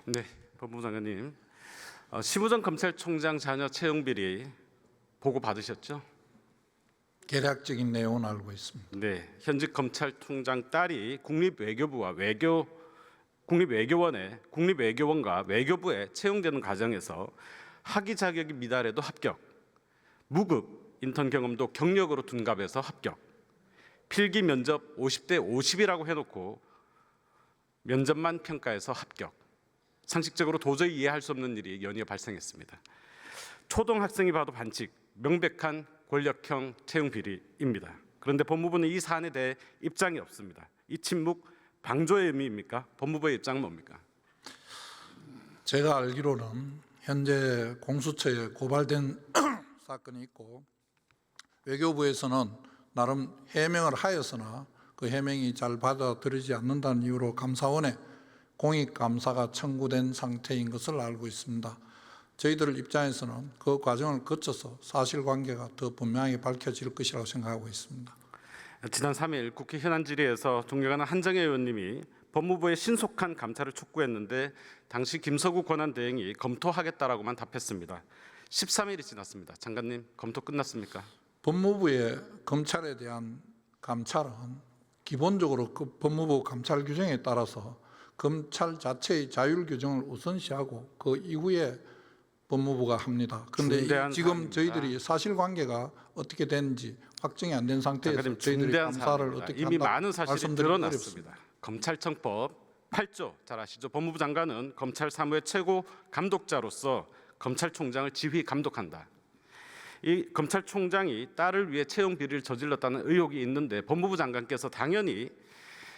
네, 법무부 장관님. 심우정 검찰총장 자녀 채용 비리 보고 받으셨죠? 개략적인 내용은 알고 있습니다. 네, 현직 검찰총장 딸이 국립외교원과 외교부에 채용되는 과정에서 학위 자격이 미달해도 합격, 무급 인턴 경험도 경력으로 둔갑해서 합격, 필기 면접 50대 50이라고 해놓고 면접만 평가해서 합격. 상식적으로 도저히 이해할 수 없는 일이 연이어 발생했습니다. 초등학생이 봐도 반칙, 명백한 권력형 채용 비리입니다. 그런데 법무부는 이 사안에 대해 입장이 없습니다. 이 침묵 방조의 의미입니까? 법무부의 입장은 뭡니까? 제가 알기로는 현재 공수처에 고발된 사건이 있고 외교부에서는 나름 해명을 하였으나 그 해명이 잘 받아들이지 않는다는 이유로 감사원에 공익감사가 청구된 상태인 것을 알고 있습니다. 저희들 입장에서는 그 과정을 거쳐서 사실관계가 더 분명하게 밝혀질 것이라고 생각하고 있습니다. 지난 3일 국회 현안 질의에서 존경하는 한정혜 의원님이 법무부의 신속한 감찰을 촉구했는데 당시 김서구 권한대행이 검토하겠다라고만 답했습니다. 13일이 지났습니다. 장관님, 검토 끝났습니까? 법무부의 검찰에 대한 감찰은 기본적으로 그 법무부 감찰 규정에 따라서 검찰 자체의 자율 규정을 우선시하고 그 이후에 법무부가 합니다. 그런데 지금 사안입니다. 저희들이 사실관계가 어떻게 되는지 확정이 안 된 상태에서 저희들이 감사를 사안입니다. 어떻게 이미 한다 많은 사실이 말씀드리기 드러났습니다. 검찰청법 8조 잘 아시죠? 법무부 장관은 검찰 사무의 최고 감독자로서 검찰총장을 지휘 감독한다. 이 검찰총장이 딸을 위해 채용 비리를 저질렀다는 의혹이 있는데 법무부 장관께서 당연히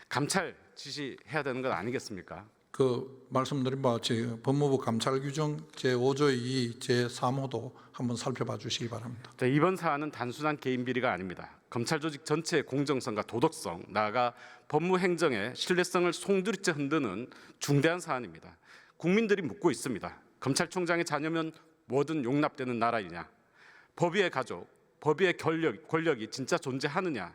감찰 지시해야 되는 건 아니겠습니까? 그 말씀드린 바와 같이 법무부 감찰 규정 제5조 2 제3호도 한번 살펴봐 주시기 바랍니다. 자, 이번 사안은 단순한 개인 비리가 아닙니다. 검찰 조직 전체의 공정성과 도덕성, 나아가 법무행정의 신뢰성을 송두리째 흔드는 중대한 사안입니다. 국민들이 묻고 있습니다. 검찰총장의 자녀면 뭐든 용납되는 나라이냐? 법위의 가족, 법위의 권력이 진짜 존재하느냐?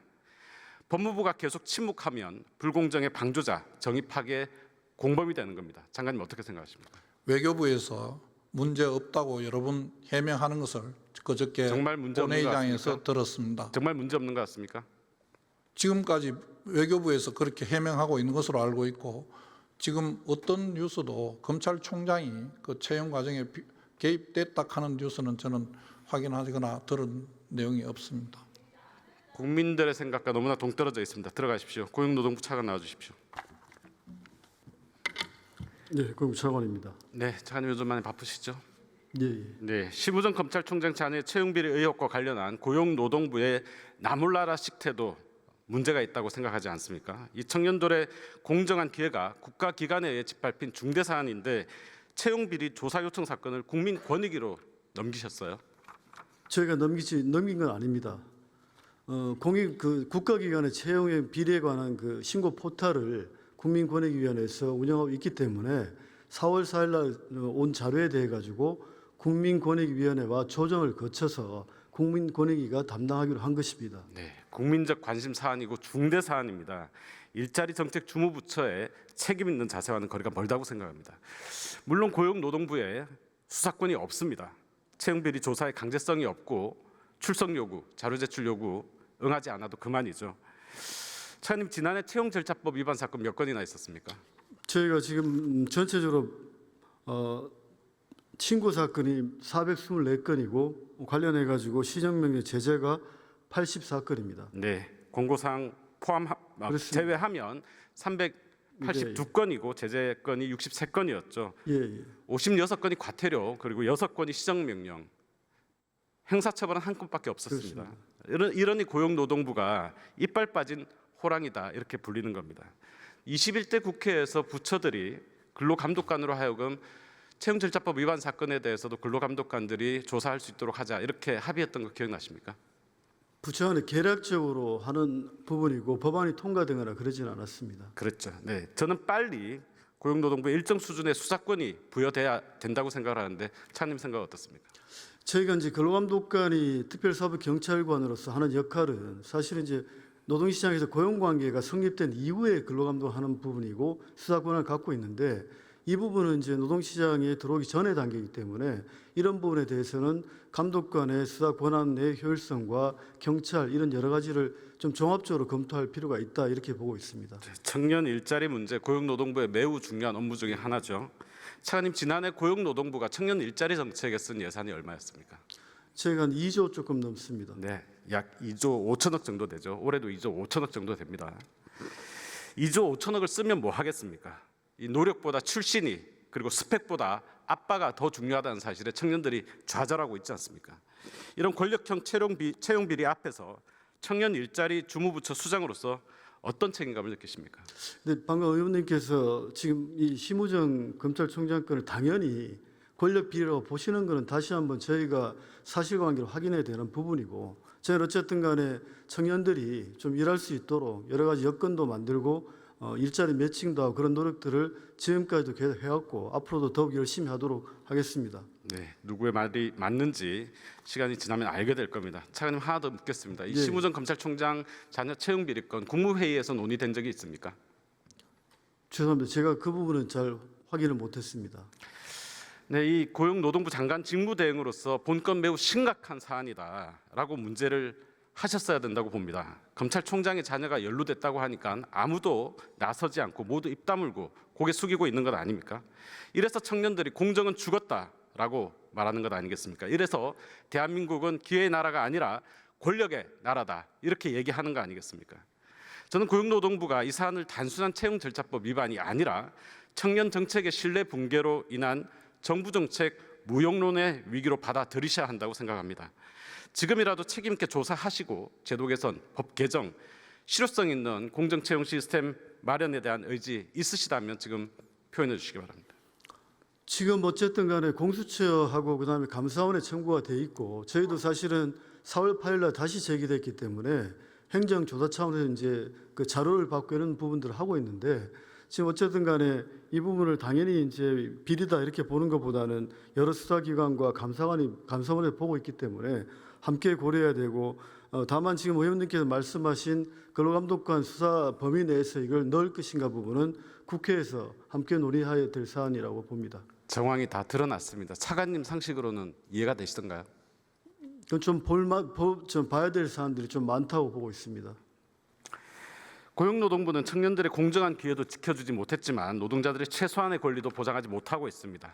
법무부가 계속 침묵하면 불공정의 방조자, 정의 파괴의 공범이 되는 겁니다. 장관님 어떻게 생각하십니까? 외교부에서 문제 없다고 여러 번 해명하는 것을 그저께 정말 문제 없는 것 본회의장에서 같습니까? 들었습니다. 정말 문제 없는 것 같습니까? 지금까지 외교부에서 그렇게 해명하고 있는 것으로 알고 있고 지금 어떤 뉴스도 검찰총장이 그 채용 과정에 개입됐다 하는 뉴스는 저는 확인하거나 들은 내용이 없습니다. 국민들의 생각과 너무나 동떨어져 있습니다. 들어가십시오. 고용노동부 차관 나와주십시오. 네, 고용부 차관입니다. 네, 차관님 요즘 많이 바쁘시죠? 예. 네, 심우정 검찰총장 자녀의 채용비리 의혹과 관련한 고용노동부의 나몰라라 식태도 문제가 있다고 생각하지 않습니까? 이 청년들의 공정한 기회가 국가기관에 의해 짓밟힌 중대 사안인데 채용비리 조사 요청 사건을 국민권익위로 넘기셨어요. 저희가 넘긴 건 아닙니다. 국가기관의 채용의 비리에 관한 그 신고 포털을 국민권익위원회에서 운영하고 있기 때문에 4월 4일 날 온 자료에 대해 가지고 국민권익위원회와 조정을 거쳐서 국민권익위가 담당하기로 한 것입니다. 네, 국민적 관심 사안이고 중대 사안입니다. 일자리 정책 주무부처의 책임 있는 자세와는 거리가 멀다고 생각합니다. 물론 고용노동부에 수사권이 없습니다. 채용비리 조사의 강제성이 없고 출석 요구, 자료 제출 요구 응하지 않아도 그만이죠. 차관님, 지난해 채용절차법 위반 사건 몇 건이나 있었습니까? 저희가 지금 전체적으로 신고 사건이 424건이고 관련해 가지고 시정명령 제재가 84건입니다. 네, 공고사항 제외하면 382건이고 제재 건이 63건이었죠. 예. 56건이 과태료 그리고 6건이 시정명령. 형사처벌은 한 건밖에 없었습니다. 이러니 고용노동부가 이빨 빠진 호랑이다 이렇게 불리는 겁니다. 21대 국회에서 부처들이 근로감독관으로 하여금 채용절차법 위반 사건에 대해서도 근로감독관들이 조사할 수 있도록 하자 이렇게 합의했던 거 기억나십니까? 부처 안에 계략적으로 하는 부분이고 법안이 통과되거나 그러지는 않았습니다. 그렇죠. 네, 저는 빨리 고용노동부에 일정 수준의 수사권이 부여돼야 된다고 생각을 하는데 차관님 생각 어떻습니까? 저희가 이제 근로감독관이 특별사법경찰관으로서 하는 역할은 사실은 이제 노동시장에서 고용관계가 성립된 이후에 근로감독을 하는 부분이고 수사권을 갖고 있는데 이 부분은 이제 노동시장에 들어오기 전의 단계이기 때문에 이런 부분에 대해서는 감독관의 수사 권한의 효율성과 경찰 이런 여러 가지를 좀 종합적으로 검토할 필요가 있다 이렇게 보고 있습니다. 청년 일자리 문제 고용노동부의 매우 중요한 업무 중에 하나죠. 차관님, 지난해 고용노동부가 청년 일자리 정책에 쓴 예산이 얼마였습니까? 저희가 한 2조 조금 넘습니다. 네, 약 2조 5천억 정도 되죠. 올해도 2조 5천억 정도 됩니다. 2조 5천억을 쓰면 뭐 하겠습니까? 이 노력보다 출신이 그리고 스펙보다 아빠가 더 중요하다는 사실에 청년들이 좌절하고 있지 않습니까? 이런 권력형 채용 비리 앞에서 청년 일자리 주무부처 수장으로서 어떤 책임감을 느끼십니까? 근데 방금 의원님께서 지금 이 심우정 검찰총장 건을 당연히 권력 비리라고 보시는 것은 다시 한번 저희가 사실관계를 확인해야 되는 부분이고, 저희는 어쨌든 간에 청년들이 좀 일할 수 있도록 여러 가지 여건도 만들고 일자리 매칭도 하고 그런 노력들을 지금까지도 계속 해왔고 앞으로도 더욱 열심히 하도록 하겠습니다. 네, 누구의 말이 맞는지 시간이 지나면 알게 될 겁니다. 차관님, 하나 더 묻겠습니다. 이 네. 심우정 검찰총장 자녀 채용 비리건 국무회의에서 논의된 적이 있습니까? 죄송합니다. 제가 그 부분은 잘 확인을 못했습니다. 네, 이 고용노동부 장관 직무대행으로서 본건 매우 심각한 사안이다라고 문제를 하셨어야 된다고 봅니다. 검찰총장의 자녀가 연루됐다고 하니까 아무도 나서지 않고 모두 입 다물고 고개 숙이고 있는 것 아닙니까? 이래서 청년들이 공정은 죽었다라고 말하는 것 아니겠습니까? 이래서 대한민국은 기회의 나라가 아니라 권력의 나라다 이렇게 얘기하는 거 아니겠습니까? 저는 고용노동부가 이 사안을 단순한 채용 절차법 위반이 아니라 청년 정책의 신뢰 붕괴로 인한 정부 정책 무용론의 위기로 받아들이셔야 한다고 생각합니다. 지금이라도 책임 있게 조사하시고 제도 개선, 법 개정, 실효성 있는 공정 채용 시스템 마련에 대한 의지 있으시다면 지금 표현해 주시기 바랍니다. 지금 어쨌든 간에 공수처하고 그다음에 감사원에 청구가 돼 있고 저희도 사실은 4월 8일 날 다시 제기됐기 때문에 행정조사 차원에서 이제 그 자료를 받고 이런 부분들을 하고 있는데, 지금 어쨌든 간에 이 부분을 당연히 이제 비리다 이렇게 보는 것보다는 여러 수사기관과 감사원에 보고 있기 때문에 함께 고려해야 되고, 다만 지금 의원님께서 말씀하신 근로감독관 수사 범위 내에서 이걸 넣을 것인가 부분은 국회에서 함께 논의해야 될 사안이라고 봅니다. 정황이 다 드러났습니다. 차관님 상식으로는 이해가 되시던가요? 그건 좀 봐야 될 사안들이 좀 많다고 보고 있습니다. 고용노동부는 청년들의 공정한 기회도 지켜주지 못했지만 노동자들의 최소한의 권리도 보장하지 못하고 있습니다.